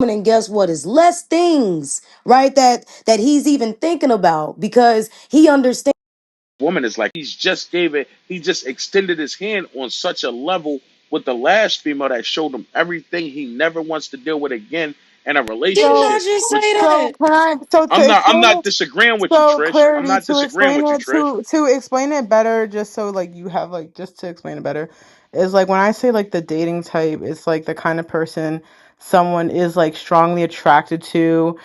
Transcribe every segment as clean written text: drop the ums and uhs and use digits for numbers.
and guess what? Is less things, right? That he's even thinking about because he understands. Woman is like he's just gave it. He just extended his hand on such a level with the last female that showed him everything he never wants to deal with again in a Did not relationship. just say Which that. Can I to I'm explain not it? disagreeing with you, So Trish. I'm clarity not to disagreeing explain with you, it Trish. to explain it better, just so like you have like just to explain it better, is like when I say like the dating type, it's like the kind of person someone is like strongly attracted to.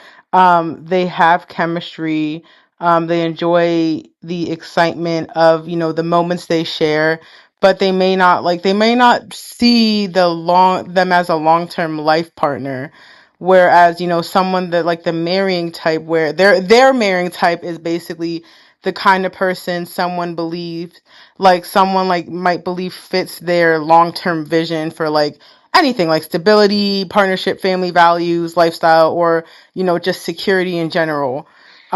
They have chemistry. They enjoy the excitement of, the moments they share, but they may not see them as a long-term life partner. Whereas, someone that like the marrying type, where their marrying type is basically the kind of person someone like might believe fits their long-term vision for like anything like stability, partnership, family values, lifestyle, or, just security in general.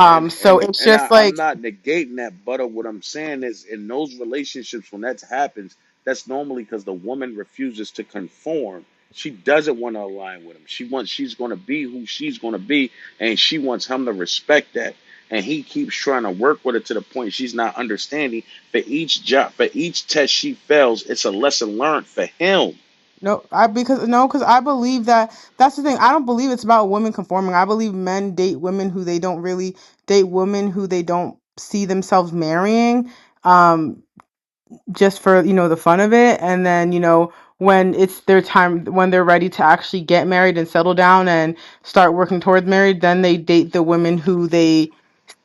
And So and it's and just I, like, I'm not negating that, but what I'm saying is, in those relationships when that happens, that's normally because the woman refuses to conform. She doesn't want to align with him. She's going to be who she's going to be, and she wants him to respect that. And he keeps trying to work with her to the point she's not understanding. For each test she fails, it's a lesson learned for him. no, because I believe that that's the thing. I don't believe it's about women conforming. I believe men date women who they don't really date women who they don't see themselves marrying, um, just for, the fun of it. And then, when it's their time, when they're ready to actually get married and settle down and start working towards marriage, then they date the women who they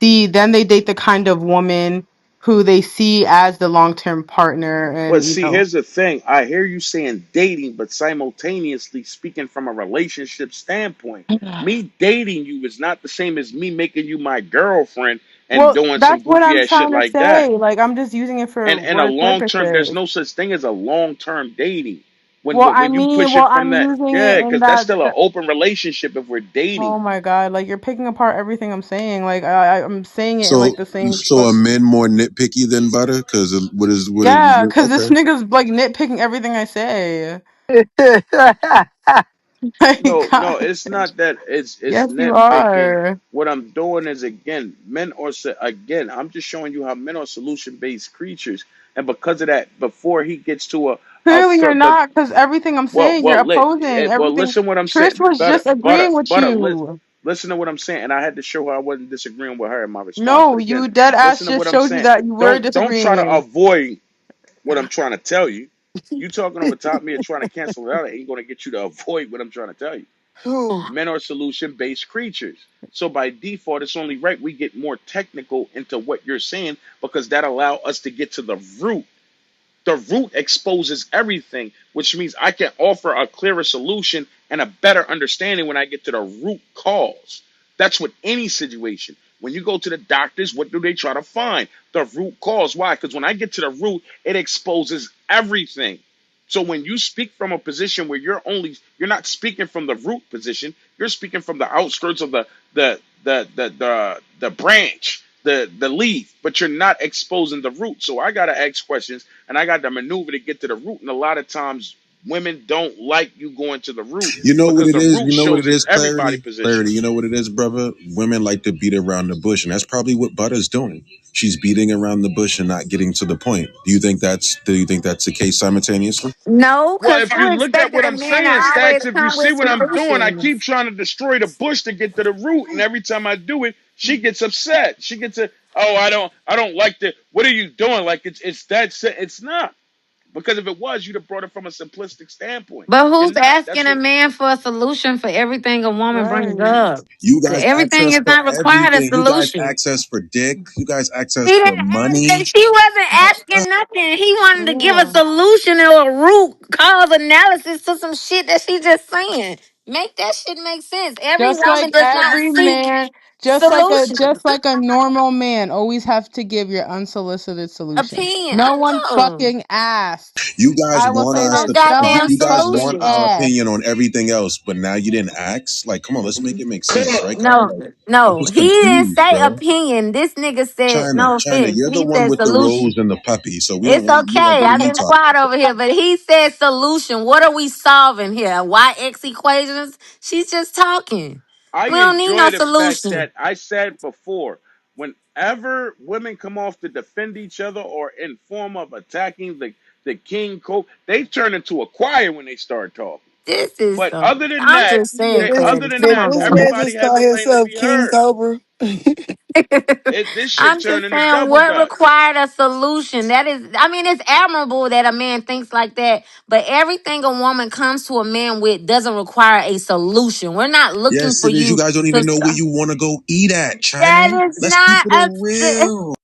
see, then they date the kind of woman who they see as the long-term partner But and, see, here's the thing. I hear you saying dating, but simultaneously speaking from a relationship standpoint. Me dating you is not the same as me making you my girlfriend and Well, doing some that's what goofy I'm ass shit trying to like that. say. Like, I'm just using it for And a word long term, there's purposes. no such thing as a long term dating. Well, When you push it from I'm that, using it yeah, in because that's that. still an open relationship if we're Oh dating. my God, like you're picking apart everything I'm saying. Like, I'm saying it in like So, the same. so are men more nitpicky than butter? Because what is Yeah, because this okay? nigga's like nitpicking everything I say. No, Like, no, God. it's not that. It's Yes, you nitpicking. are. What I'm doing is again, again. I'm just showing you how men are solution based creatures, and because of that, before he gets to Clearly, you're not, because everything I'm saying, you're opposing well, everything. listen what I'm Trish saying. was just agreeing with you. Listen to what I'm saying, and I had to show her I wasn't disagreeing with her in my response. No, But again, you dead ass listen to what just I'm showed you saying. that you were Don't try to disagreeing. avoid what I'm trying to tell you. You talking over top me and trying to cancel it out ain't going to get you to avoid what I'm trying to tell you. Men are solution based creatures. So by default, it's only right we get more technical into what you're saying because that allow us to get to the root. The root exposes everything, which means I can offer a clearer solution and a better understanding when I get to the root cause. That's with any situation. When you go to the doctors, what do they try to find? The root cause. Why? Because when I get to the root, it exposes everything. So when you speak from a position where you're not speaking from the root position, you're speaking from the outskirts of the branch, the leaf, but you're not exposing the root. So I gotta ask questions and I got to maneuver to get to the root. And a lot of times women don't like you going to the root You know what because it the is. root You know what it shows is. everybody Clarity, position. clarity. You know what it is, brother. Women like to beat around the bush, and that's probably what Butter's doing. She's beating around the bush and not getting to the point. Do you think that's the case simultaneously? No, Well, because if you you look at expected what a I'm man to saying, always Stacks, if you come see with what I'm doing, I keep solutions. trying to destroy the bush to get to the root. And every time I do it, she gets upset. She gets oh, I don't like the, what are you doing? Like it's not. Because if it was, you'd have brought it from a simplistic standpoint. But You're who's not. asking That's a what, man for a solution for everything a woman brings Right. up? You guys Everything access is for not required a everything. You guys solution. access for dick. You guys access He for didn't money. she wasn't asking nothing. He wanted to give a Yeah. solution or a root cause analysis to some shit that she just saying. Make that shit make sense. Every Just woman like does not seek. Solution. just like a normal man, always have to give your unsolicited solution. Opinion. No one No. fucking asked. You guys I will want say us No this. to No you, goddamn one you guys fucking want solution. our asked. opinion on everything else, but now you didn't ask. Like, come on, let's make it make Come sense, right? on. Come on, No, like, I'm no. just He didn't confused, say bro. opinion. This nigga said China, no China, offense. you're the He one said with the solution. rose and the puppy, so It's we like okay. what are I've you been talking? quiet over here, but he said solution. What are we solving here? Why X equations? She's just talking. I We don't need enjoy no the fact solution. that I said before, whenever women come off to defend each other or in form of attacking the king coat, they turn into a choir when they start talking. This is But some. other than I'm that, just saying, Did, other Craig. than Come did that, on, this baby. man everybody just has call a lane to himself be King heard. Cobra? This shit I'm just turning to saying, double what dutch. required a solution? That is, I mean, it's admirable that a man thinks like that, but everything a woman comes to a man with doesn't require a solution. We're not looking Yes, for it is. You you guys don't to. even know where you want to go eat at, China. That is Let's keep not it a. on real.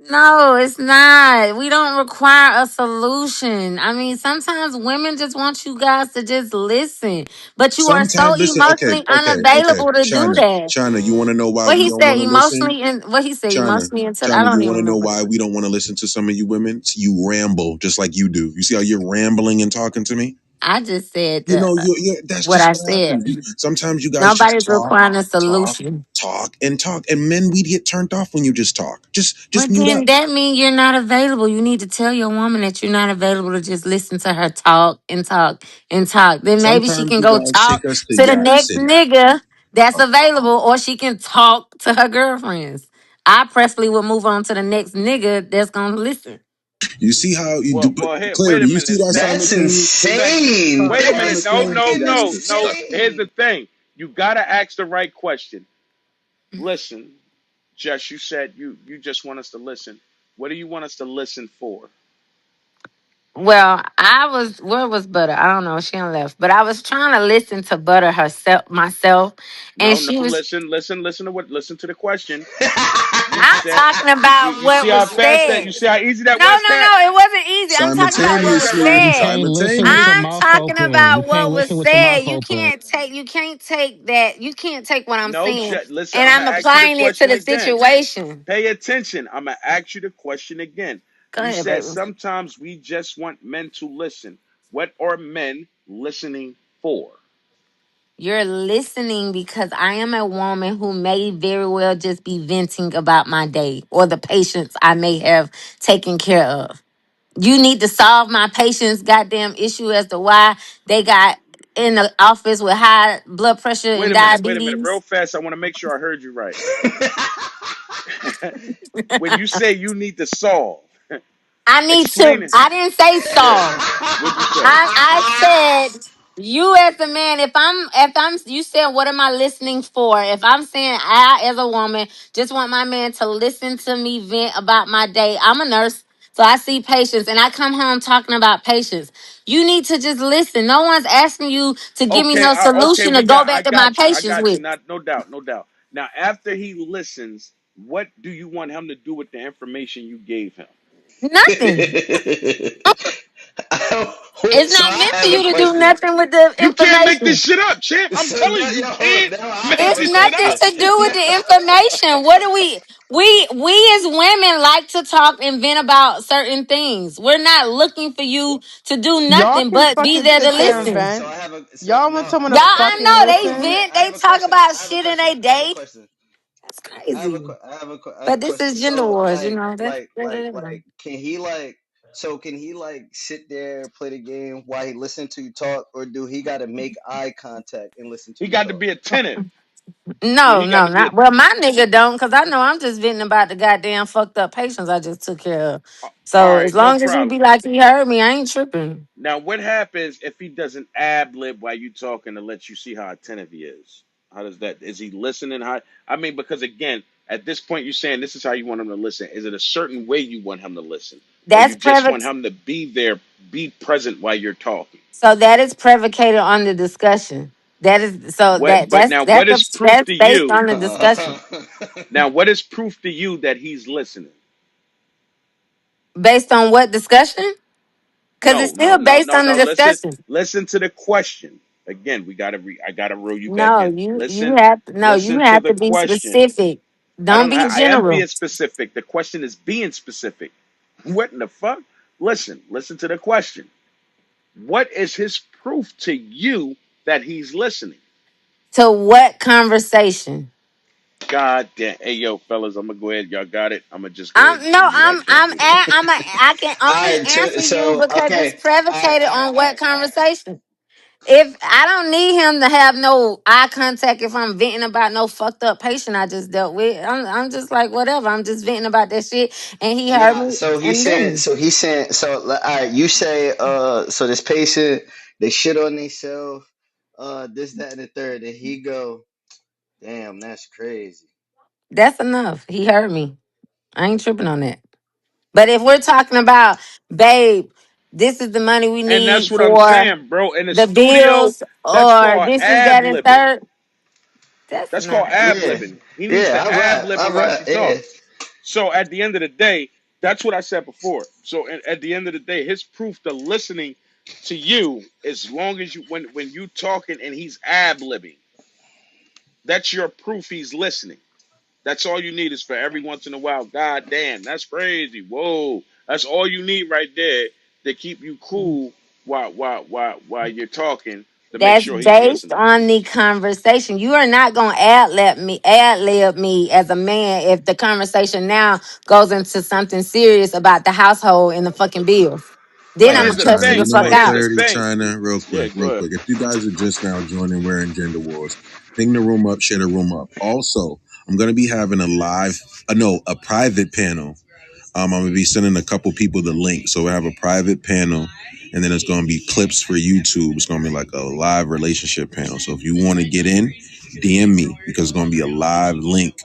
No, it's not. We don't require a solution. I mean, sometimes women just want you guys to just listen, but you are so Sometimes, listen, emotionally okay. unavailable to do China, that. China, you want to know why What we he don't said, want to listen? emotionally, and what he said, China, emotionally into. I China, don't you even want to know remember. why we don't want to listen to some of you women? You ramble just like you do. You see how you're rambling and talking to me? I just said You that know, you're that's what just I what said. happens. Sometimes you guys just Nobody's talk, requiring a talk, solution. talk, and talk. And men, we get turned off when you just talk. Just But mute then up. that means you're not available. You need to tell your woman that you're not available to just listen to her talk and talk and talk. Then maybe she Sometimes can you go guys talk take us to to the Yap next City. nigga that's available, or she can talk to her girlfriends. I personally would move on to the next nigga that's gonna listen. You see how you do, Well, here, wait clarity. a You see minute. that That's simultaneous? Let insane. Wait a That minute. is No, no, Simultaneously, that's no, true. no. Here's the insane. thing. You gotta ask the right question. Listen, Jess, you said you just want us to listen. What do you want us to listen for? Well, I was where was Butter? I don't know. She done left, but I was trying to listen to Butter herself myself, and No, no. she was. Listen to the question. You I'm said talking about you see what how was fast that said. you see how easy that No, was, no, Cat. no. It wasn't easy. I'm talking about what was Simultaneously, You said. can't listen with your simultaneously. I'm mouth talking open. You about can't what was listen with your said. mouth You open. can't take. You can't take that. You can't take what I'm No, saying, Jet. Listen, and I'm I'm gonna ask you the applying it to question the again. situation. Pay attention. I'm gonna ask you the question again. Go You ahead, said baby. sometimes we just want men to listen. What are men listening for? You're listening because I am a woman who may very well just be venting about my day or the patients I may have taken care of. You need to solve my patient's goddamn issue as to why they got in the office with high blood pressure and Wait a minute, real diabetes. fast. I want to make sure I heard you right. When you say you need to solve, I need explain to. it. I didn't say Yeah. solve. What'd you say? I said you as a man, if I'm you said what am I listening for? If I'm saying I as a woman just want my man to listen to me vent about my day. I'm a nurse. So I see patients and I come home talking about patients. You need to just listen. No one's asking you to give me Okay, no okay, solution to go I back to my got you. I patients got you. with. Not no doubt, no doubt. Now, after he listens, what do you want him to do with the information you gave him? Nothing. Wait, It's so not I meant for have a you to do question. nothing with the You can't make information. this shit up, champ. I'm So telling now, you, you yo, hold can't up. Now I make have It's a this shit nothing question. up. to do with the information. What do we as women like to talk and vent about certain things. We're not looking for you to do Y'all nothing can but be fucking there to sit there and listen. So vent. I have a so Y'all want no. someone Y'all, to I fucking know they listen. vent, they talk about shit in a I have a day. question. That's crazy. I have a But this question. is gender So wars, you know. That's can he can he sit there play the game while he listen to you talk, or do he got to make eye contact and listen to He you got to talk? be attentive. Yeah, no, he got no, to be. not well. My nigga don't, cause I know I'm just venting about the goddamn fucked up patients I just took care of. All So as right, no long as he problem. be like he heard me, I ain't tripping. Now, what happens if he doesn't ad lib while you talking to let you see how attentive he is? How does that? Is he listening? How? I mean, because again, at this point, you're saying this is how you want him to listen. Is it a certain way you want him to listen, or you That's just want private. him to be there, be present while you're talking? So that is predicated on the discussion. That is so What? that But that's now, what is that's proof that's to based you? on the discussion. Now, what is proof to you that he's listening? Based on what discussion? Because it's No, no, still no, based no, on the no. Listen, discussion. listen to the question. Again, I gotta reel you back No, in. you Listen, have to no, you listen to have the to be question. specific. Don't be I am general. being specific. The question is being specific. What in the fuck? Listen to the question. What is his proof to you that he's listening? To what conversation? God damn. Hey, yo, fellas, I'm gonna go ahead. Y'all got it. I'm gonna just go ahead I'm and no, give you it. I can't do that. I can All only right, answer you so because it's okay, predicated on what conversation. If I don't need him to have no eye contact if I'm venting about no fucked up patient I just dealt with, I'm just like whatever. I'm just venting about that shit, and he heard nah. me, So and then he's saying. So all right, you say so this patient they shit on themselves, this that and the third, and he go, damn, that's crazy. that's enough. He heard me. I ain't tripping on that. But if we're talking about, babe, this is the money we And that's need what I'm for saying, bro. In the the studio, bills, that's or called this is ad that and libbing. third, that's That's called not. ad Yeah, libbing. He needs yeah. to ad lib I her while rap. she Yeah. talks. So at the end of the day, that's what I said before. So at the end of the day, his proof to listening to you, as long as you when you talking and he's ad libbing, that's your proof he's listening. That's all you need is for every once in a while. God damn, that's crazy. Whoa, that's all you need right there to keep you cool while you're talking to make That's sure he's based listening. on the conversation. You are not gonna ad lib me as a man if the conversation now goes into something serious about the household and the fucking bills. Then But I'm All right, here's gonna the cut China. you the thing. You know fuck But what's here's out. the clarity, thing. China? Yeah, go Real ahead. quick. If you guys are just now joining, we're in Gender Wars. Ping the room up, share the room up. Also, I'm gonna be having a live, no, a private panel. I'm gonna be sending a couple people the link. So we have a private panel, and then it's gonna be clips for YouTube. It's gonna be like a live relationship panel. So if you want to get in, DM me because it's gonna be a live link.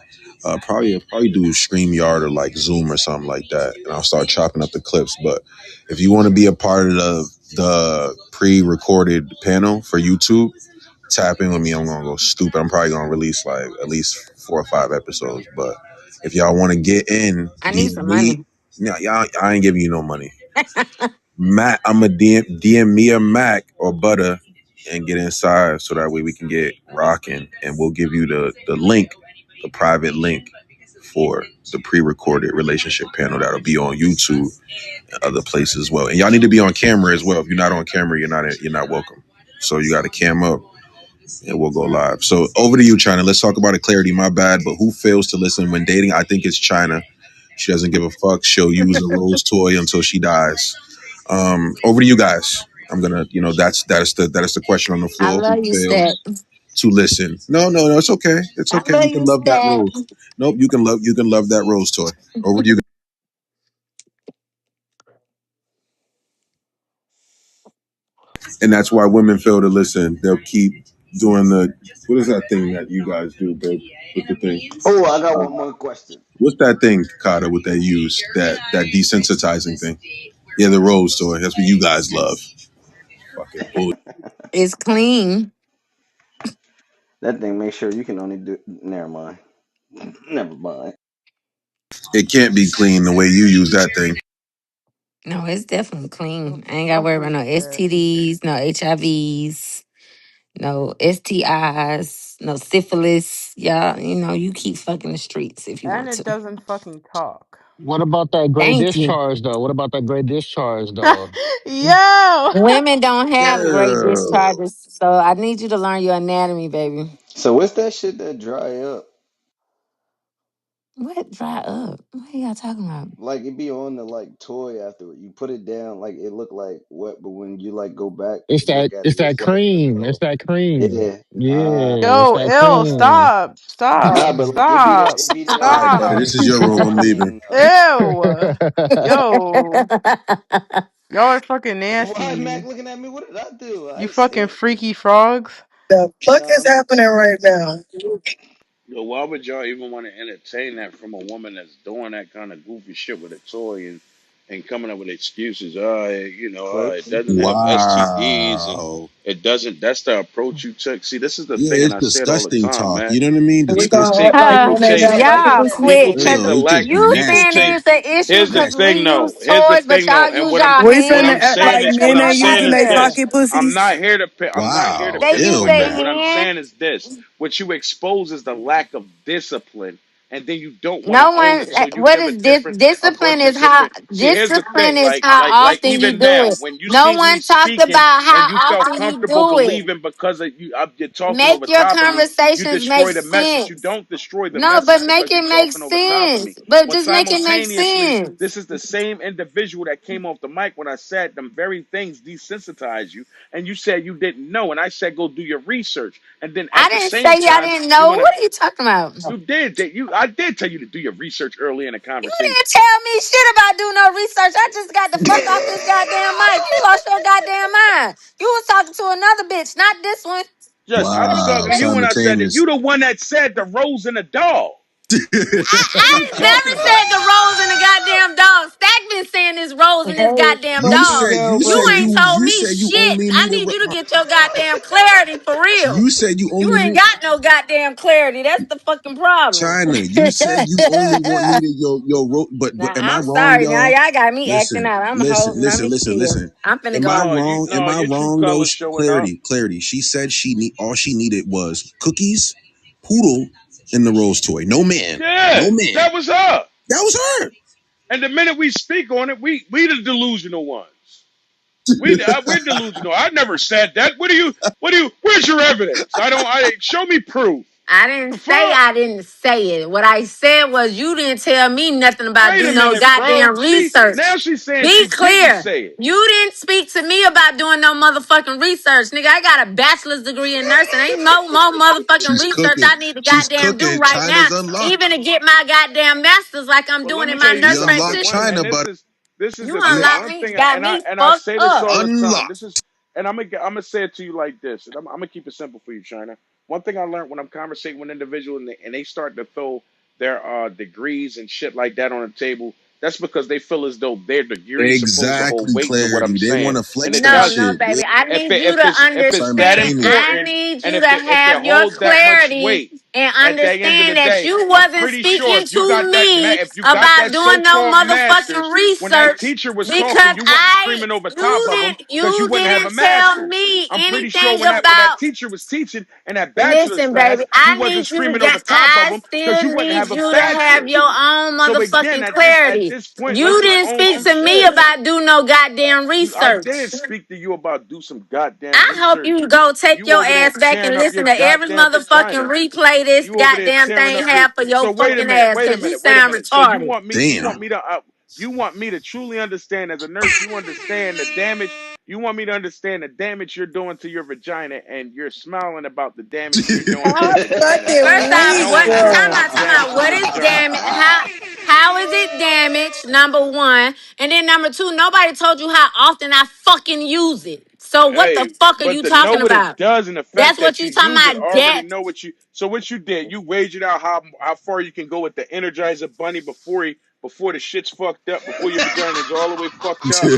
Probably do StreamYard or like Zoom or something like that, and I'll start chopping up the clips. But if you want to be a part of the pre-recorded panel for YouTube, tap in with me. I'm gonna go stupid. I'm probably gonna release like at least 4 or 5 episodes. But if y'all want to get in, I need DM some me. money. No, y'all, I ain't giving you no money. Matt, I'm a DM me a Mac or Butter and get inside so that way we can get rocking, and we'll give you the link, the private link for the pre-recorded relationship panel that'll be on YouTube and other places as well. And y'all need to be on camera as well. If you're not on camera, you're not welcome. So you got to cam up and we'll go live. So over to you, China. Let's talk about it. Clarity. My bad, but who fails to listen when dating? I think it's China. She doesn't give a fuck. She'll use a rose toy until she dies. Over to you guys. I'm gonna, that is the question on the I floor. Who love you, Stat. fails to listen? No, no, no. It's okay. It's I okay. love You you, can love that Stat. rose. Nope. You can love that rose toy. Over to you. And that's why women fail to listen. They'll keep doing the what is that thing that you guys do, babe? With the thing. Oh, I got one more question. What's that thing, Kata, what they use? That desensitizing thing. Yeah, the rose toy. That's what you guys love. Fucking bull. It's clean. That thing make sure you can only do. Never mind. Never mind. It can't be clean the way you use that thing. No, it's definitely clean. I ain't gotta I'm worry about no weak, man. STDs, no HIVs, no STIs, no syphilis. Y'all, you keep fucking the streets if you And want it to. doesn't fucking talk. What about that gray Thank you. discharge though? What about that gray discharge though? Yo! Women don't have great Yeah. discharges, so I need you to learn your anatomy, baby. So what's that shit that dry up? What dry up? What are y'all talking about? Like it be on the like toy afterward. You put it down, like it look like wet, but when you like go back It's and look that at it, it's it's that like cream. It's yellow. that cream. Yeah. Yeah, it's Yo, that ill, cream. stop. Stop. Nah, but like Stop. it be that All right, like Butter. Stop. This is your room. I'm leaving. drying. Ew. Yo. Y'all are fucking Why Mac nasty. looking at me? What did I do? I You ain't fucking say freaky frogs. The fuck is no. happening right now? Yo, why would y'all even want to entertain that from a woman that's doing that kind of goofy shit with a toy? And and coming up with excuses. It Pussy. doesn't have STDs and Wow. it doesn't. That's the approach you took. See, this is the Yeah, thing, and it's I say it all the disgusting time, talk. man. You know what I mean? We People gonna take act Disgusting. like people men ain't take got Y'all fucking people quick, take cause the Ew, it lack. gets you People saying nasty. take. it's an issue Here's the cause we thing, use though. Here's the toys, but thing, though. y'all And use what I'm y'all We what finna I'm hands. act saying like Stack is get what men I'm ain't fuck out saying using of is their here. this. pocket I'm pussies. not here to. I'm not here to Wow. They use pinpoint their that. Ew. What I'm saying hands. is this: what you expose is the lack of discipline, and then you don't want to No own one. it, so you What give a is this? different, a Discipline bunch is of how. different. See, here's the Discipline thing: is like, how like often you even do now, it. when you No see me one talked speaking about and how you felt often you comfortable do it. believing because you're talking over Make your top of me, you conversations make destroy the message. You sense. don't destroy the No, but message make because you're it make talking over top of me. sense. But When just make it make simultaneously, sense. this is the same individual that came off the mic when I said them very things desensitize you, and you said you didn't know, and I said go do your research, and then I at the didn't same say I time didn't you know. want to. What are you talking about? You did that. I did tell you to do your research early in the You conversation. didn't tell me shit about doing no research. I just got the fuck off this goddamn mic. You lost your goddamn mind. You was talking to another bitch, not this one. Just, I was Wow. talking to you when I said that Simultaneous. you the one that said the rose and the dog. I What are you never talking said about? the rose and the goddamn dog. Stack been saying this rose and this Hey, goddamn fuck you this dog. said girl you You said pussy. ain't you told you me said you shit. only I needed need you to get your goddamn clarity for real. you said you You only ain't need got no goddamn clarity. That's the fucking problem. China. You said you only needed Now but am I I'm wrong, sorry. Now y'all? y'all got me acting Listen, out. I'm listen, holding. Let listen, me listen, chill. listen. I'm finna Am go I on No, mute. wrong? Am I your true wrong though? colors showing up. Clarity. She said all she needed was cookies, poodle, and the rose toy. No man. Yeah, No man. that was her. That was her. And the minute we speak on it, we the delusional ones. We're delusional. I never said that. Where's your evidence? I show me proof. I didn't The say fuck? I didn't say it. What I said was you didn't tell me nothing about Wait do a no minute, bro. goddamn research. Now she's saying Be she didn't clear. say it. You didn't speak to me about doing no motherfucking research. Nigga, I got a bachelor's degree in nursing. Ain't no more motherfucking She's research cooking. I need to She's goddamn do cooking. right now. China's unlocked. Even to get my goddamn master's like I'm But let doing me in my tell you nurse You something. unlocked One, practitioner. and China, this but is this is You the thing. unlocked One me, thing, got me and I fucked say this up. all the time. unlocked. This is, and I'm gonna say it to you like this, and I'm gonna keep it simple for you, China. One thing I learned when I'm conversating with an individual and they start to throw their degrees and shit like that on the table, that's because they feel as though their degree is supposed to hold Exactly, weight to what I'm clarity. They saying, want to and flex it that No, doesn't. no, shit. Yeah. baby. I need you to If it's that understand. Simultaneous. I important, need and you to if it have your holds that much clarity weight, and at the end of the understand that day, you I'm wasn't pretty sure speaking if you to got that, me if you got about that doing no so-called motherfucking masters, when that research teacher was talking, because you wasn't screaming over top of them because you you wouldn't have a didn't tell master's. me I'm pretty sure anything when that about. teacher was teaching in that bachelor's Listen, class, baby, you I wasn't need you to screaming over get. top of I them because you still wouldn't need have a you to have bachelor's. your own So again, motherfucking at clarity. this point, let's You just didn't own speak some to me shit. about do no goddamn I did research. speak to you about do some goddamn I hope research. you go take You your over there ass back and tearing up your listen to every goddamn motherfucking vagina. replay this You over there goddamn tearing thing up your. have for your So fucking ass because you wait a sound minute. So retarded. Damn. you want me to truly understand as a nurse. You understand the damage. You want me to understand the damage you're doing to your vagina, and you're smiling about the damage you're doing to your I'm vagina, fucking First not off, weak, what knowing how time much bro. out, time out. damage What your is vagina. damage? How is it damaged? Number one. And then number two, nobody told you how often I fucking use it. So what the Hey, fuck are but you to know talking what it about? does and the That's fact what that you you talking use it, about. already That know what you. So what you did, you wagered out how far you can go with the Energizer Bunny before the shit's fucked up, before your vagina is all the way fucked up.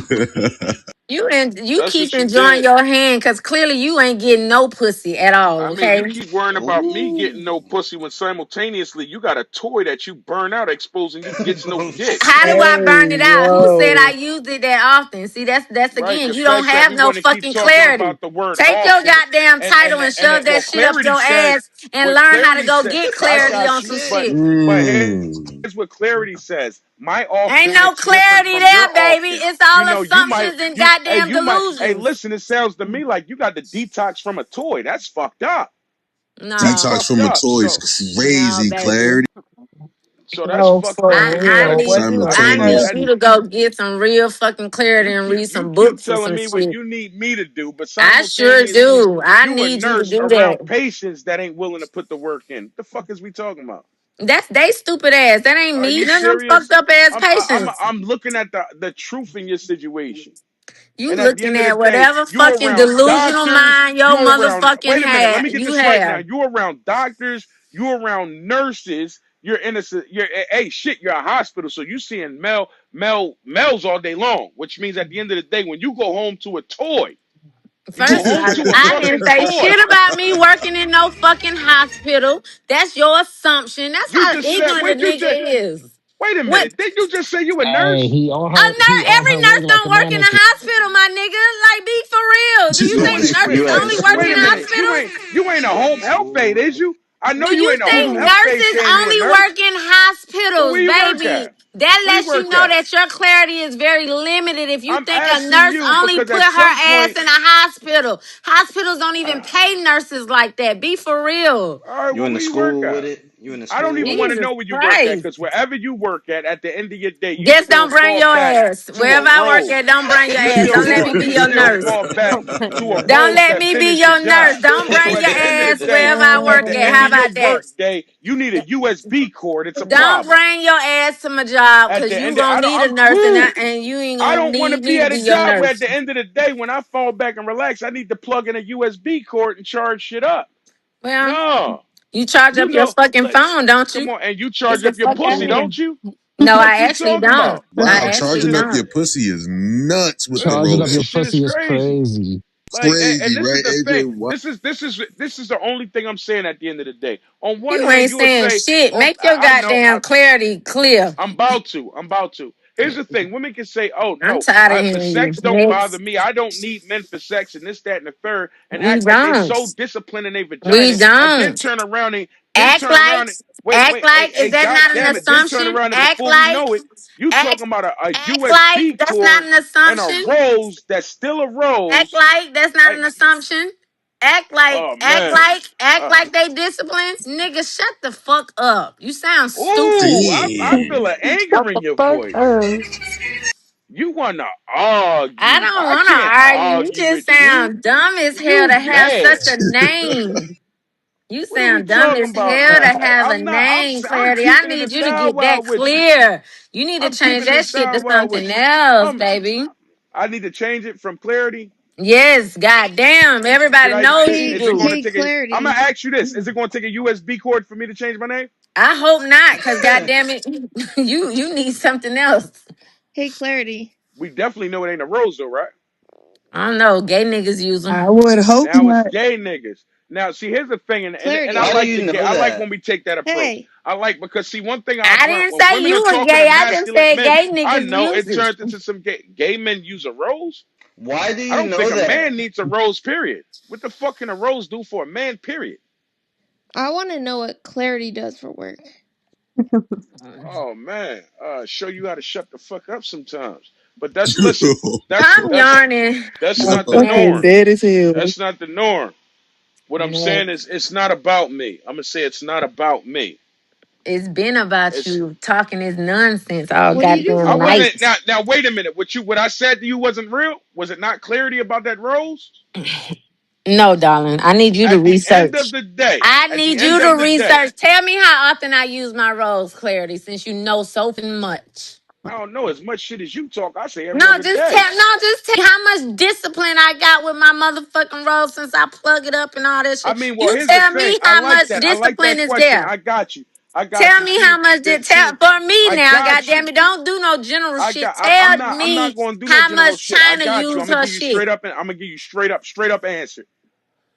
you That's keep what you enjoying did. your hand because clearly you ain't getting no pussy at all, I mean, you okay? keep worrying about me getting no pussy when simultaneously you got a toy that you burn out, exposing you gets no Oh dick. How do shit. I burn Hey, it out? Who said I yo. used it that often? See, that's Right, again, the you don't fact that have we no want to keep fucking talking clarity. about the word Take your often, goddamn title and shove well, that shit up clarity your says ass and what learn how to clarity go said. get I clarity got on you, some but shit. Mm. here's what clarity says. My Ain't often no looks different clarity from there, your baby. often. It's You all know, assumptions and goddamn hey, delusions. listen, it sounds to me like you got the detox from a toy. That's fucked up. That's No, Detox fucked from a up. toy is no, crazy, baby. clarity. So that's No, fucked up. for I real. need What you. the I fuck? need That you to go get some real fucking clarity and read you some keep books or telling some me what shit. you need me to do, but I sure simultaneously do. I you a need you to nurse do that. around patients that ain't willing to put the work in. The fuck is we talking about? That's they stupid ass. That ain't Are me. you None of them serious? fucked up ass patients. I'm looking at the truth in your situation. You And at the looking end of the at day, whatever you're fucking around delusional doctors, mind your you're around, motherfucking wait a minute, let had me get you this right now. have. You're around doctors, you're around nurses You're innocent. You're hey shit. You're a hospital, so you seeing males all day long, which means at the end of the day, when you go home to a toy, you go First, home to a I didn't fucking say toy. shit about me working in no fucking hospital. That's your assumption. That's You how just said, ignorant a wait, you just nigga is. wait a What? minute. Did you just say you a Hey, nurse? Every he on her way nurse like don't a work in a manager. hospital, my nigga. Like, be for real. Do you So think wait, nurses only work wait in a minute. hospitals? You ain't a home health aide, is you? I know Do you you ain't a home think health aide nurses saying you a only nurse. work in So hospitals, where you work baby? at? That Where you lets you work know at? that your clarity is very limited if you I'm think a asking nurse you only because put at her some ass point, in a hospital. Hospitals don't even pay nurses like that. Be for real. all right, You well, in the where you work school with at? it? You in the I don't school even with want to it? Jesus know where you work at Christ. because wherever you work at the end of your day, you Just still don't bring fall your back ass. to a Wherever I work role. at, don't bring your ass. Don't let me be You your still nurse. fall back to a Don't roles let that me be finish the your nurse. job. Don't So bring at your the end of the ass day, wherever I at work the at. end How of your about that? work day, you need a USB cord. It's a Don't problem. bring your ass to my job At because the you end, gonna need a I'm nurse and cool. and you ain't I gonna don't want to need be me to at be a your job where at nurse. the end of the day, when I fall back and relax, I need to plug in a USB cord and charge shit up. Well, No, you charge you up your know, fucking like, phone, don't come you? on, and you Get charge the up your fuck out of pussy, here. don't you? No, Fuck I you actually talking don't. about? Wow, I That shit actually charging is up don't. your pussy is nuts with the Charging up that your Rose. shit is pussy is crazy. crazy. Like, and Crazy, this is right, the thing. AJ? Wow. This is the only thing I'm saying at the end of the day. On one You hand, ain't you will saying say, shit. "Oh, Make your I know, goddamn clarity clear. I'm about to. I'm about to." Here's the thing: women can say, "Oh I'm no, tired of for hearing you. sex don't bother Next. me. I don't need men for sex and this, that, and the third," and We act like they don't. so disciplined in their We vagina, and don't. then Act turn like, around and wait, hey, is hey, that god not an damn it, then turn assumption? around and before we know it, you Act, talking about a act like USB that's not cord an and a assumption. rose that's still a Act rose. like that's not Like, an assumption. oh man, Act uh, like they disciplined. Nigga, shut the fuck up. You sound stupid. ooh, I Damn. feel an Shut anger the in your fuck voice. up. You wanna I argue. don't I want to can't argue. You argue just with you. sound dumb as hell You to have mad. such a name. You What are we sound dumb talking as about hell now? to have a I'm not, name, I'm Clarity. I keeping it a need you to thou get that wow with you. clear. You need to I'm change keeping it a that shit thou to wow something with you. else, Um, baby. I need to change it from clarity. Yes, goddamn. Should Everybody I, knows you is it going do. to Hey, take a, I'm going Clarity. to ask you this. Is it going to take a USB cord for me to change my name? I hope not, cause goddamn it, you need something else. Hey, Clarity. We definitely know it ain't a rose though, right? I don't know. Gay niggas use them. I would hope Now it's not. gay niggas. Now, see, here's the thing, and I Why Clarity. do like you the gay. know I like that? when we take that approach. Hey. I like because see, one thing I've I learned didn't when say women are you were talking to gay. I just masculine said men, gay I niggas know use it it. turns into some gay men use a rose. Why do I you don't think know a that? man needs a rose. Period. What the fuck can a rose do for a man? Period. I want to know what Clarity does for work. Oh man, show you how to shut the fuck up sometimes. But that's listen. That's I'm that's yarning. that's I'm not the fucking norm. Next. dead as hell. That's not the norm. What I'm saying Next. is, it's not about me. I'm gonna say it's not about me. It's been about It's you talking this nonsense all What do you do I for goddamn work? night. wasn't now. Wait a minute. What I said to you wasn't real. Was it not clarity about that rose? No, darling. I need you to At the end of research. the day, I at the need you end to of the day, research. Tell me how often I use my rose, Clarity, since you know so much. I don't know as much shit as you talk. I say No, every other day. just tell me how much discipline I got with my motherfucking rose since I plug it up and all that I shit. mean, well, You here's the tell thing. me how much I like discipline that is question. there. I got you. I got Tell you. me how much tell for me I now, got goddamn you. it. Don't do no general shit. I'm Tell not. I'm me not going to do no how general much shit. I China got you. use I'm gonna her give you shit. straight up, and I'm gonna give you straight up answer.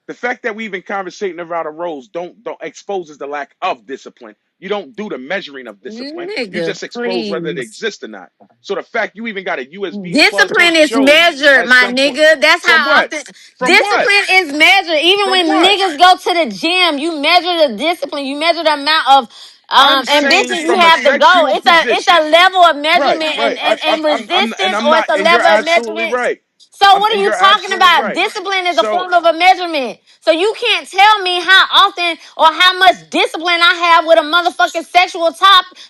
The fact that we even conversating about a rose don't exposes the lack of discipline. You don't do the measuring of discipline. You Nigga, just expose whether it please. exists or not. So the fact you even got a USB plugged in Discipline is shows measured, at my some point. nigga. That's From how what? often From what? discipline is measured. Even From when what? niggas go to the gym, you measure the discipline. You measure the amount of I'm saying ambition you from a have to go. sexual It's position. a level of Right, measurement right. and And resistance, I'm or it's not, a and you're level of absolutely measurement. right. So what are And you you're talking absolutely about? right. Discipline is a So form of a measurement. So you can't tell me how often or how much discipline I have with a motherfucking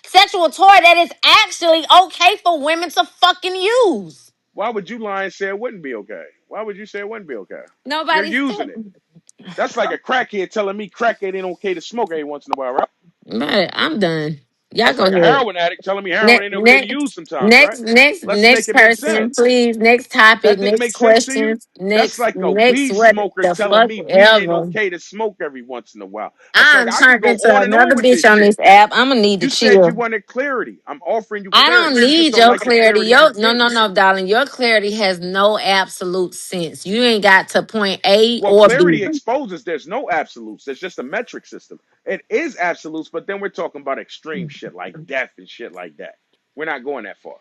sexual toy that is actually okay for women to fucking use. why would you lie and say it wouldn't be okay? Why would you say it wouldn't be okay? You're Nobody's using it. saying. That's like a crackhead telling me crackhead ain't okay to smoke every once in a while, right? But I'm done. Y'all That's go like a ahead. heroin addict telling me heroin Next, ain't no good to next, use sometimes, right? Let's make next it make person, sense. please. Next topic. That didn't make Next sense to you? questions. That's Next, like a next. weed What smoker the telling fuck me weed ain't ever. okay to smoke every once in a while. That's like I'm I could turned go into on and another on with bitch this on shit. this app. I'm gonna need to You said you chill. wanted clarity. I'm offering you I don't clarity. You just need don't your like the clarity. clarity you No, no, getting. no, darling. Your clarity has no absolute sense. You ain't got to point A Well, or B. clarity exposes there's no absolutes. There's just a metric system. It is absolutes, but then we're talking about extreme shit like death and shit like that. We're not going that far.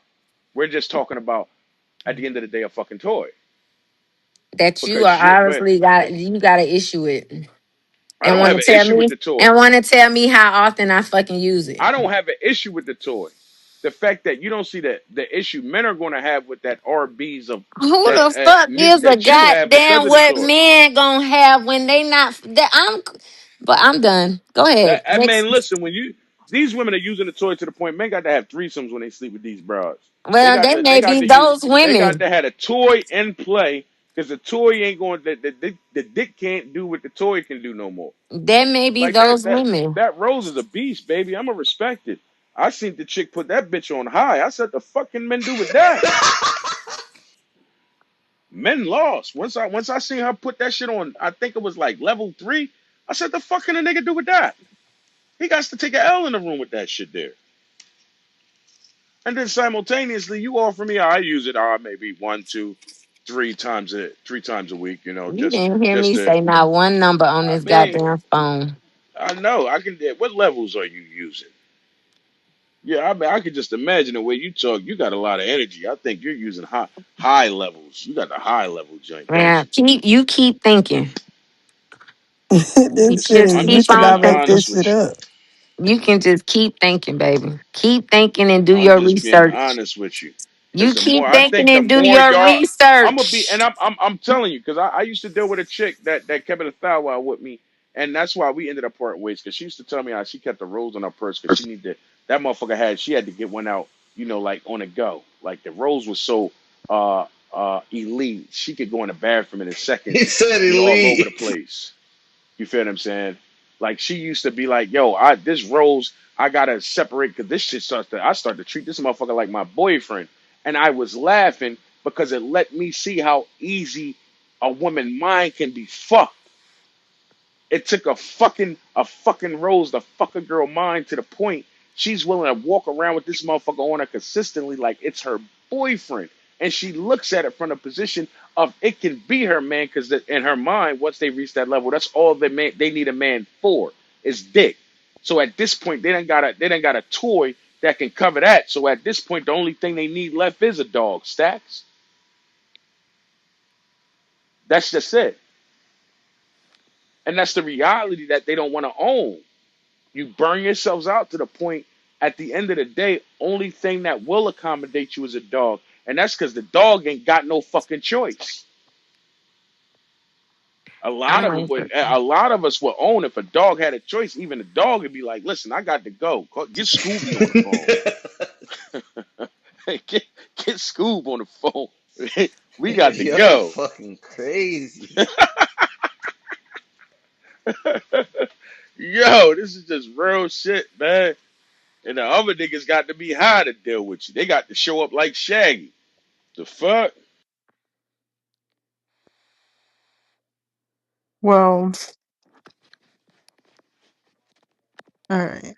We're just talking about at the end of the day a fucking toy. That you Because are shit, but obviously got. You got an issue with, I and don't want have to an tell issue with me, the toy. and want to tell me how often I fucking use it. I don't have an issue with the toy. The fact that you don't see the issue men are going to have with that RBs of Who that the fuck nuke is a that you have because goddamn of the what toy. men gonna have when they not that but I'm done. Go ahead. That Next. man, listen, when you these women are using the toy to the point men got to have threesomes when they sleep with these bras. Well, they They may got be to use those they got women. to have a toy in play because the toy ain't going the dick can't do what the toy can do no more. They may be Like those women. that Rose is a beast, baby. I'ma respect it. I seen the chick put that bitch on high. I said the fucking men do with that. Men lost. Once I seen her put that shit on, I think it was like level 3. I said the fuck can a nigga do with that? He got to take a L in the room with that shit there. And then simultaneously you offer me I use it maybe one, two, three times a week, You didn't hear just me to say not one number on I this mean, goddamn phone. I know I can what levels are you using? Yeah, I mean, I could just imagine the way you talk. You got a lot of energy. I think you're using high levels. You got the high level joint, don't Man, you? keep thinking. You This shit just is, I'm you keep just on being cannot make thinking. this honest shit with you. up. You can just keep thinking, baby. Keep thinking and do I'm your just being research. honest with you. You Because the more keep I thinking think, the and do more your y'all, I'm gonna be, research. and I'm telling you, because I used to deal with a chick that kept it a thou wow with me, and that's why we ended up parting ways. Because she used to tell me how she kept the rose on her purse because she needed that motherfucker she had to get one out, like on the go. Like the rose was so elite, she could go in the bathroom in a second He and said be all over the elite. place. You feel what I'm saying? Like she used to be like, "Yo, this rose, I gotta separate because this shit I start to treat this motherfucker like my boyfriend." And I was laughing because it let me see how easy a woman mind can be fucked. It took a fucking rose to fuck a girl mind to the point she's willing to walk around with this motherfucker on her consistently like it's her boyfriend. And she looks at it from a position of it can be her man because in her mind, once they reach that level, that's all they need a man for is dick. So at this point, they done got a toy that can cover that. So at this point, the only thing they need left is a dog. Stacks. That's just it. And that's the reality that they don't want to own. You burn yourselves out to the point at the end of the day, only thing that will accommodate you is a dog. And that's because the dog ain't got no fucking choice. A lot I'm of them like, would a lot of us would own if a dog had a choice. Even the dog would be like, listen, I got to go. Get Scooby on the phone. get get Scoob on the phone. We got to Y'all go. fucking crazy. Yo, this is just real shit, man. And the other niggas got to be high to deal with you. They got to show up like Shaggy. The fuck? Well, all right.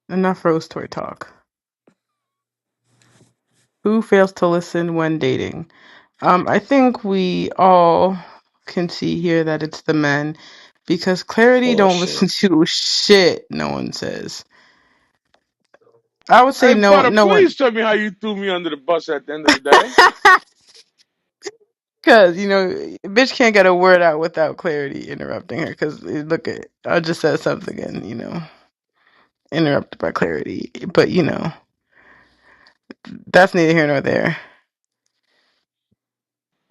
Enough rose toy talk. Who fails to listen when dating? I think we all can see here that it's the men because Clarity don't listen Bullshit. to shit no one says. I would say Hey, no Butter, no one please tell me how you threw me under the bus at the end of the day. because bitch can't get a word out without Clarity interrupting her because look at I just said something and interrupted by Clarity, but that's neither here nor there.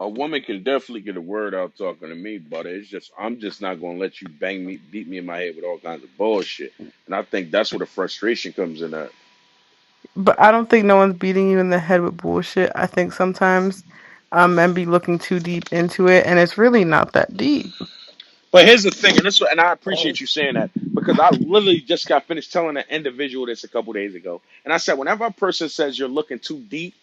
A woman can definitely get a word out talking to me, but it's just I'm just not gonna let you beat me in my head with all kinds of bullshit. And I think that's where the frustration comes in at. But I don't think no one's beating you in the head with bullshit. I think sometimes men be looking too deep into it, and it's really not that deep. But here's the thing, and I appreciate you saying that. because I literally just got finished telling an individual this a couple days ago. And I said, whenever a person says you're looking too deep,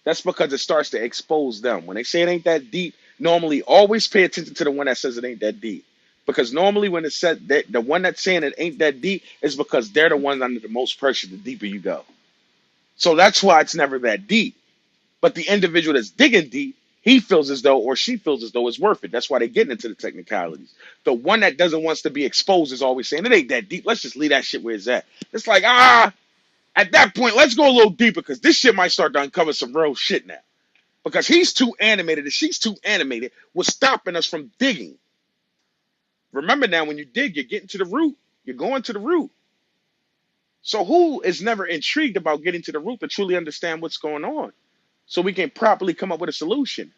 that's because it starts to expose them. When they say it ain't that deep, normally always pay attention to the one that says it ain't that deep. Because normally when it said that the one that's saying it ain't that deep is because they're the ones under the most pressure the deeper you go. So that's why it's never that deep. But the individual that's digging deep, he feels as though or she feels as though it's worth it. That's why they're getting into the technicalities. The one that doesn't want to be exposed is always saying it ain't that deep. Let's just leave that shit where it's at. It's like, at that point, let's go a little deeper because this shit might start to uncover some real shit now. Because he's too animated and she's too animated, was stopping us from digging. Remember now, when you dig, you're getting to the root. You're going to the root. So who is never intrigued about getting to the root to truly understand what's going on so we can properly come up with a solution?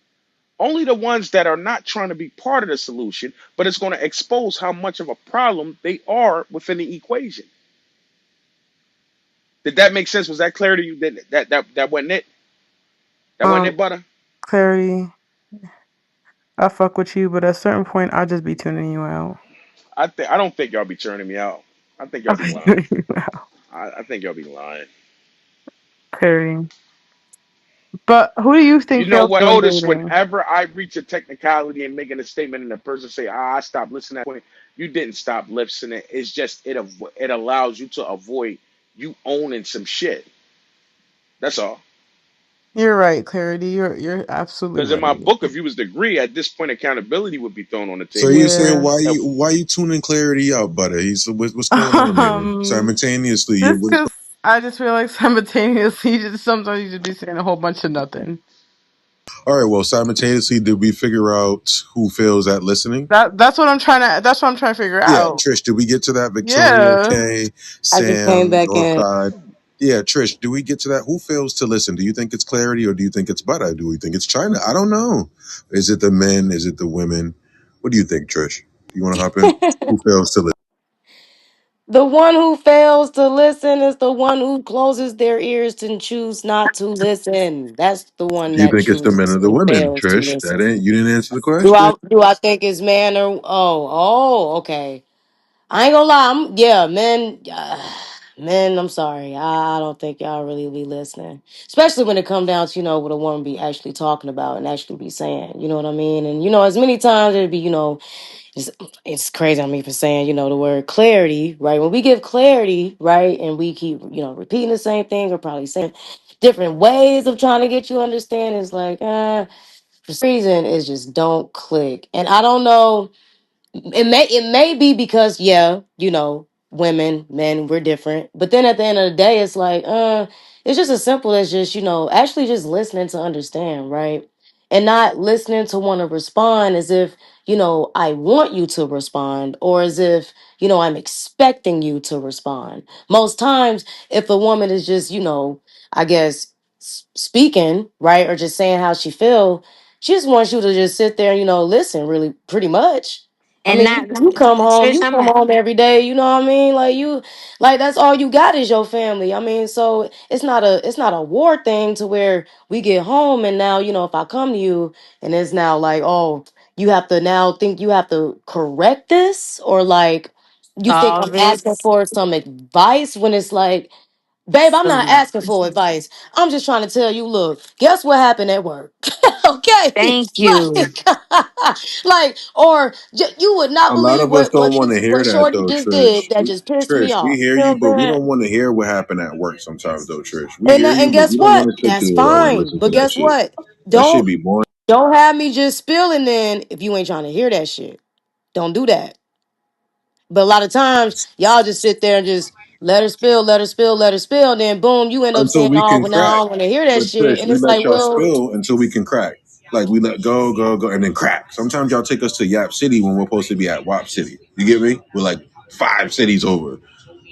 Only the ones that are not trying to be part of the solution, but it's going to expose how much of a problem they are within the equation. Did that make sense? Was that clear to you? That wasn't it? That wasn't Um, it, Butter? Clarity, I fuck with you, but at a certain point, I'll just be tuning you out. I don't think y'all be turning me out. I think y'all I'll be be lying. tuning you out. I think y'all be lying. Clarity. But who do you You think know fails what, to in Otis? dating? Whenever I reach a technicality and making a statement, and the person say, I stopped listening at that point," you didn't stop listening. It's just it allows you to avoid you owning some shit. That's all. You're right, Clarity. You're absolutely Because in my right. book, if you was to agree, at this point, accountability would be thrown on the So table. you saying Yeah. why you tuning clarity out, butter? What's going on here? Um, Simultaneously, just because I just feel like simultaneously, just sometimes you just be saying a whole bunch of nothing. all right. Well, simultaneously, did we figure out who fails at listening? That's what I'm trying to. That's what I'm trying to figure Yeah, out. Trish, did we get to that? Victoria, Yeah. Kay, I just came Sam, back in. Northside. Yeah, Trish, do we get to that? Who fails to listen? Do you think it's clarity or do you think it's butter? Do we think it's China? I don't know. Is it the men? Is it the women? What do you think, Trish? You want to hop in? Who fails to listen? The one who fails to listen is the one who closes their ears and choose not to listen. That's the one Do you that think it's the men chooses or the and women, fails to Trish? listen. That ain't you didn't answer the Do question. I think it's man or okay. I ain't gonna lie. Yeah, men. Men, I'm sorry. I don't think y'all really be listening, especially when it come down to what a woman be actually talking about and actually be saying. You know what I mean? And as many times it'd be it's, it's crazy on me for saying, the word clarity, right? When we give clarity, right, and we keep, repeating the same thing or probably saying different ways of trying to get you to understand, it's like, for some reason, it just don't click. And I don't know, it may be because women, men, we're different. But then at the end of the day, it's like it's just as simple as just actually just listening to understand, right? And not listening to want to respond as if I want you to respond, or as if I'm expecting you to respond. Most times if a woman is just I guess speaking, right, or just saying how she just wants you to just sit there and listen, really, pretty much. I And mean, not you come home, Trish, you I'm come a, home every day, you know what I mean? Like that's all you got is your family. I mean, so it's not a war thing to where we get home and now, if I come to you and it's now like, oh, you have to now think you have to correct this, or like you think all I'm asking this. for some advice when it's like, babe, I'm not asking for advice. I'm just trying to tell you, look, guess what happened at work? Okay. Thank you. Or you would not A lot believe of us what don't what want to hear what that Shorty though, just did Trish. that just pissed me Trish, we off. hear You know you, what but I'm we saying? don't want to hear what happened at work sometimes though, Trish. We hear And you, but guess we don't what? want to sit That's through it all and fine. listen to But that guess shit. what? That should Don't be boring. don't have me just spilling then if you ain't trying to hear that shit. Don't do that. But a lot of times y'all just sit there and just let her spill, let her spill, let her spill. Then boom, you end up Until saying, we "Oh, can well, now I crack. don't want to hear that But shit." Trish, And we it's let like, y'all well, spill until we can crack. Like we let go, go, go, and then crack. Sometimes y'all take us to Yap City when we're supposed to be at WAP City. You get me? We're like 5 cities over.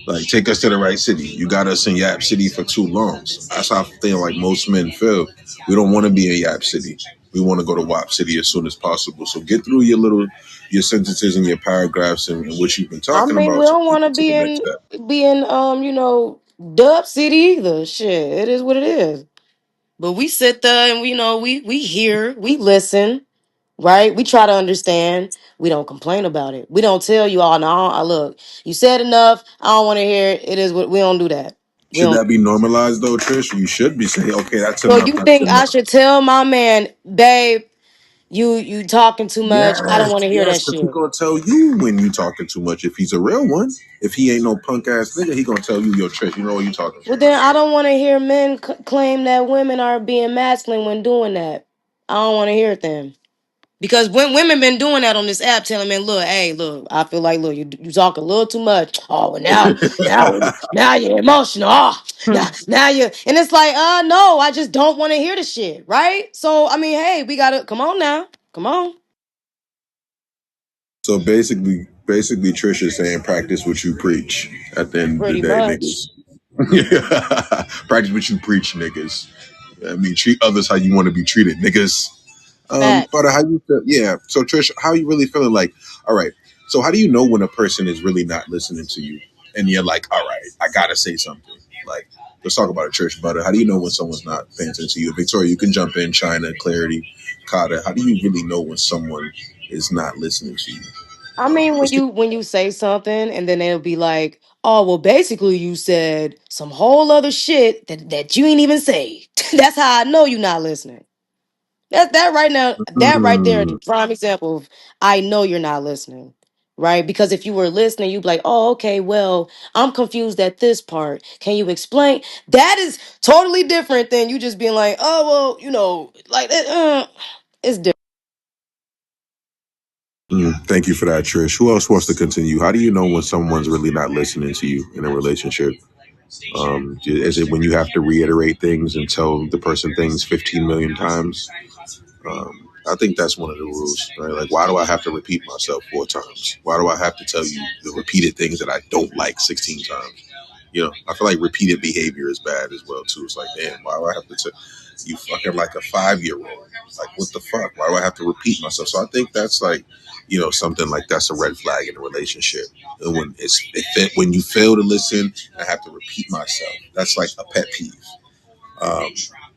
Like, take us to the right city. You got us in Yap City for too long. That's how I feel like most men feel. We don't want to be in Yap City. We want to go to WAP City as soon as possible. So get through your sentences and your paragraphs and what you've been I talking mean, we about so don't we can want to get to be the next in step. Dub City either. Shit, it is what it is. But we sit there and we hear, we listen. right? We try to understand. We don't complain about it. We don't tell you, oh, no, look, you said enough. I don't want to hear it. It is what we don't do that. We Should don't. that be normalized though, Trish? You should be saying, okay, that's So enough, you that's think I enough. should tell my man, babe, you talking too much. I don't Yes, want to hear yes, that because he shit. gonna tell you when you talking too much. If he's a real one, if he ain't no punk ass nigga, he gonna tell you, yo, Trish, you know what you talking too Well, then much. I don't want to hear men claim that women are being masculine when doing that. I don't want to hear it then. Because when women been doing that on this app, telling men, look, hey, look, I feel like, look, you talk a little too much. Oh, well, now you're emotional. Oh, now you, and it's like, no, I just don't want to hear the shit, right? So I mean, hey, we gotta come on now, come on, So basically, Trish is saying practice what you preach. At the end of the pretty day, much. niggas. Practice what you preach, niggas. I mean, treat others how you want to be treated, niggas. But Facts. how you feel? Yeah. So Trish, how you really feeling? Like, all right. So how do you know when a person is really not listening to you, and you're like, all right, I gotta say something. Like, let's talk about it, Trish. But how do you know when someone's not paying attention to you? Victoria, you can jump in. China, Clarity, Kata. How do you really know when someone is not listening to you? I mean, What's when you say something and then they'll be like, "Oh, well, basically you said some whole other shit that you ain't even say." That's how I know you're not listening. That right now, that right there is a Mm, prime example of I know you're not listening. Right? Because if you were listening, you'd be like, "Oh, okay, well, I'm confused at this part. Can you explain?" That is totally different than you just being like, "Oh, well, like it's different." thank you for that, Trish. Who else wants to continue? How do you know when someone's really not listening to you in a relationship? Is it when you have to reiterate things and tell the person things 15 million times? I think that's one of the rules, right? Like, why do I have to repeat myself 4 times? Why do I have to tell you the repeated things that I don't like 16 times? I feel like repeated behavior is bad as well too. It's like, damn, why do I have to tell you fucking like a 5-year-old? Like, what the fuck? Why do I have to repeat myself? So I think that's like, something like that's a red flag in a relationship. And when you fail to listen, I have to repeat myself. That's like a pet peeve. Um,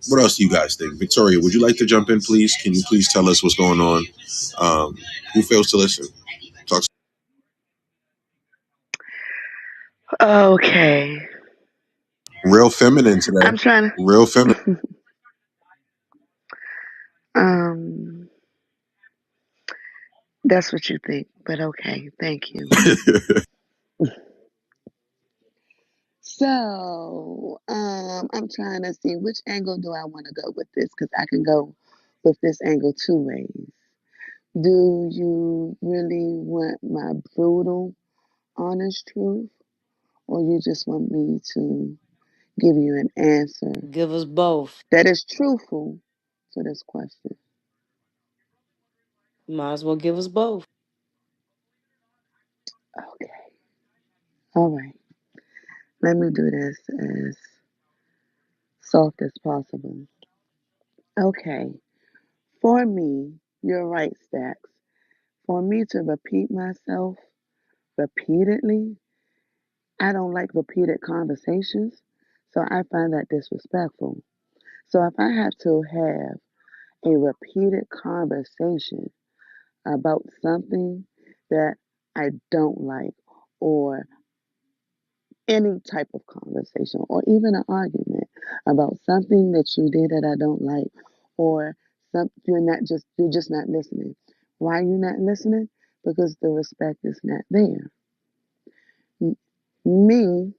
what else do you guys think? Victoria, would you like to jump in, please? Can you please tell us what's going on? Who fails to listen? Talk. Okay. Real feminine today. I'm trying Real feminine. to that's what you think, but okay, thank you. So, I'm trying to see which angle do I want to go with this because I can go with this angle two ways. Do you really want my brutal, honest truth, or you just want me to give you an answer Give us both. that is truthful to this question? Might as well give us both. Okay. All right. Let me do this as soft as possible. Okay. For me, you're right, Stacks. For me to repeat myself repeatedly, I don't like repeated conversations. So I find that disrespectful. So if I have to have a repeated conversation about something that I don't like, or any type of conversation, or even an argument about something that you did that I don't like, or you're just not listening. Why are you not listening? Because the respect is not there. Me,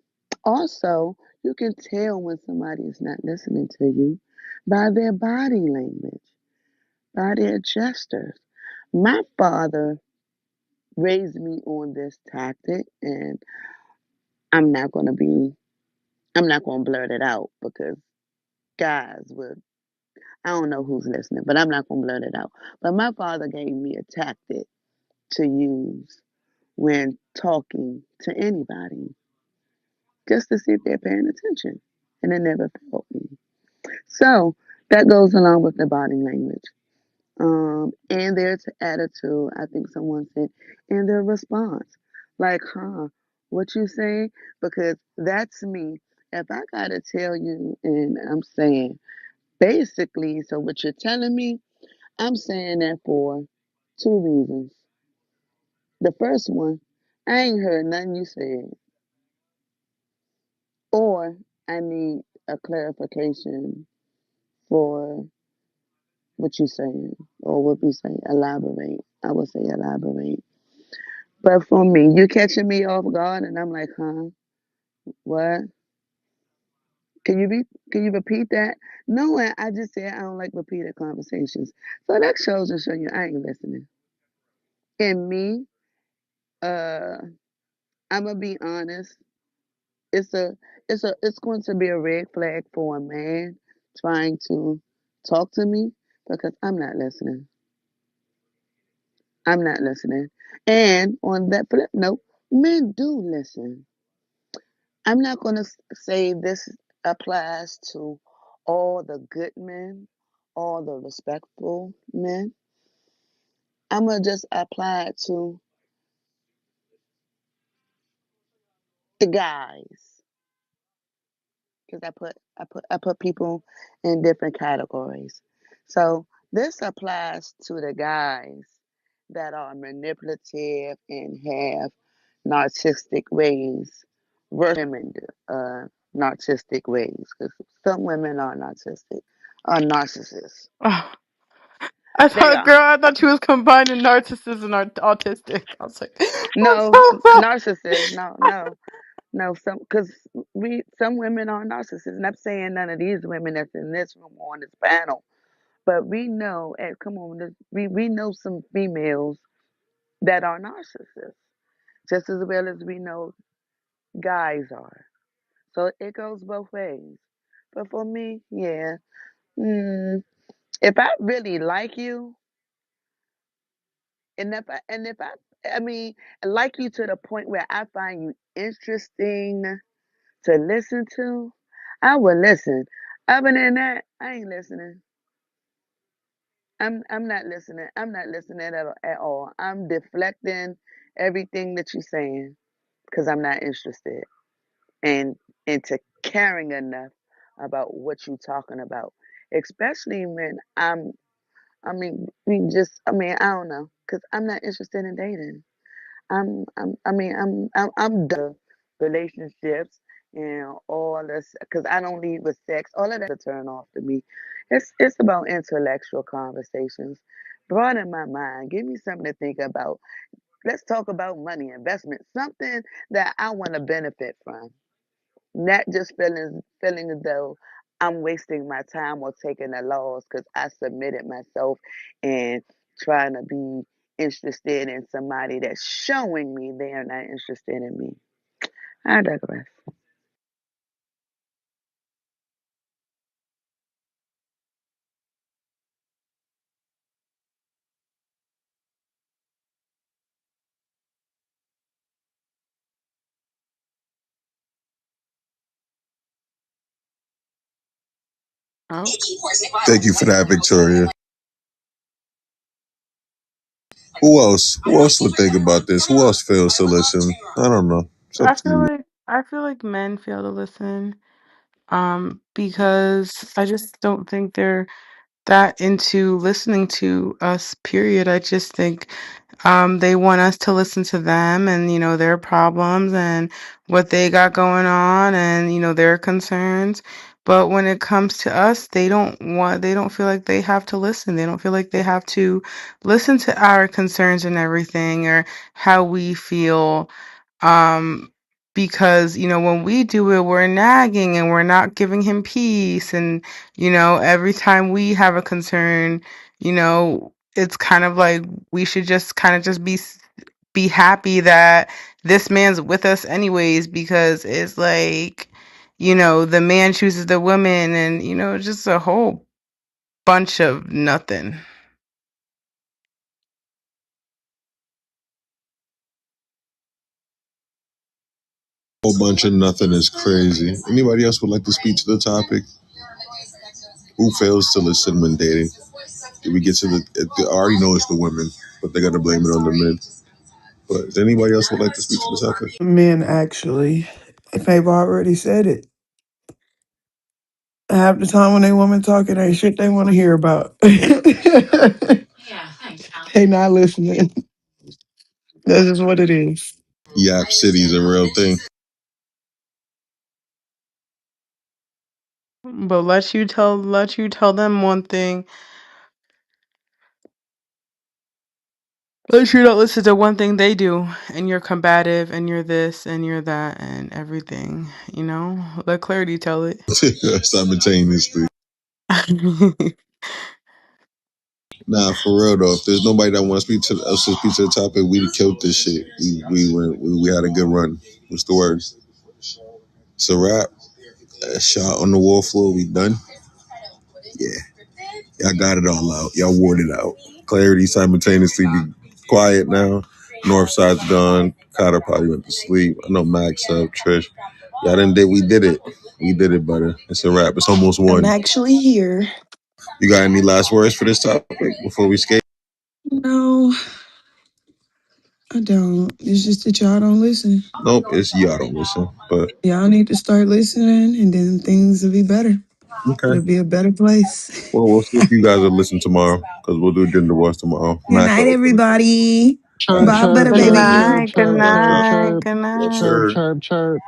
also, you can tell when somebody is not listening to you by their body language, by their gestures. My father raised me on this tactic, and I'm not going to be, I'm not going to blurt it out because guys would, I don't know who's listening, but I'm not going to blurt it out. But my father gave me a tactic to use when talking to anybody, just to see if they're paying attention. And it never failed me. So that goes along with the body language. And their attitude, I think someone said, and their response. Like, what you say? Because that's me. If I gotta tell you, and I'm saying basically, so what you're telling me, I'm saying that for two reasons. The first one, I ain't heard nothing you said, or I need a clarification for what you saying, or what we say, elaborate. I would say elaborate. But for me, you catching me off guard, and I'm like, huh, what? Can you be? Can you repeat that? No, I just said I don't like repeated conversations. So that shows and show you I ain't listening. And me, uh, I'm gonna be honest. It's a, it's going to be a red flag for a man trying to talk to me because I'm not listening. I'm not listening. And on that flip note, men do listen. I'm not going to say this applies to all the good men, all the respectful men. I'm going to just apply it to the guys because I put people in different categories. So this applies to the guys that are manipulative and have narcissistic ways versus women narcissistic ways because some women are narcissists. Oh, I They thought, are. girl, I thought you was combining narcissist and autistic. I was like, I'm No, so sorry. narcissists. No. Some because some women are narcissists, and I'm saying none of these women that's in this room or on this panel. But we know, and come on, we know some females that are narcissists, just as well as we know guys are. So it goes both ways. But for me, yeah, mm, if I really like you, I mean, like you to the point where I find you interesting to listen to, I will listen. Other than that, I ain't listening. I'm not listening. I'm not listening at all. I'm deflecting everything that you're saying because I'm not interested and into caring enough about what you're talking about. Especially when I mean, I mean, I don't know, because I'm not interested in dating. I'm done with relationships and all this, because I don't lead with sex. All of that's a turn off to me. It's about intellectual conversations. Broaden my mind. Give me something to think about. Let's talk about money, investment, something that I want to benefit from. Not just feeling as though I'm wasting my time or taking a loss because I submitted myself and trying to be interested in somebody that's showing me they are not interested in me. I digress. Oh, Thank you for that, Victoria. Who else? Who else would think about this? Who else fails to listen? I don't know. It's up to you. I feel like men fail to listen, because I just don't think they're that into listening to us, period. I just think they want us to listen to them and, their problems and what they got going on and, their concerns. But when it comes to us, they don't feel like they have to listen. They don't feel like they have to listen to our concerns and everything or how we feel. Um, because, when we do it, we're nagging and we're not giving him peace. And, every time we have a concern, it's kind of like we should just kind of just be happy that this man's with us anyways, because it's like, the man chooses the woman and, just a whole bunch of nothing. Whole bunch of nothing is crazy. Anybody else would like to speak to the topic? Who fails to listen when dating? Did we get to I already know it's the women, but they got to blame it on the men. But does anybody else would like to speak to the topic? Men, actually. They've already said it. Half the time when they woman talking, ain't shit they want to hear about. They not listening. That's just what it is. Yap City is a real thing. But let you tell them one thing. Let you not listen to one thing they do, and you're combative, and you're this, and you're that, and everything. You know, let Clarity tell it. Simultaneously. Nah, for real though. If there's nobody that wants us to speak to the topic, we'd killed this shit. We had a good run. What's the word? It's a wrap. A shot on the wall floor. We done. Yeah, y'all got it all out. Y'all wore it out. Clarity simultaneously be quiet now. Northside's gone. Cotter probably went to sleep. I know Max up. Trish. Y'all done did. We did it. We did it, butter. It's a wrap. It's almost I'm one. actually here. You got any last words for this topic before we skate? No, I don't. It's just that y'all don't listen. Nope, it's y'all don't listen. But Y'all need to start listening, and then things will be better. okay. It'll be a better place. Well, we'll see if you guys will listen tomorrow because we'll do gender wars tomorrow. Good Mac night, will open. everybody. All Chirp, right. Bye, chirp, better Good chirp, baby. chirp, night, good chirp, Yep, chirp, yep. night, chirp, good Yes, night. chirp, sir. chirp, chirp.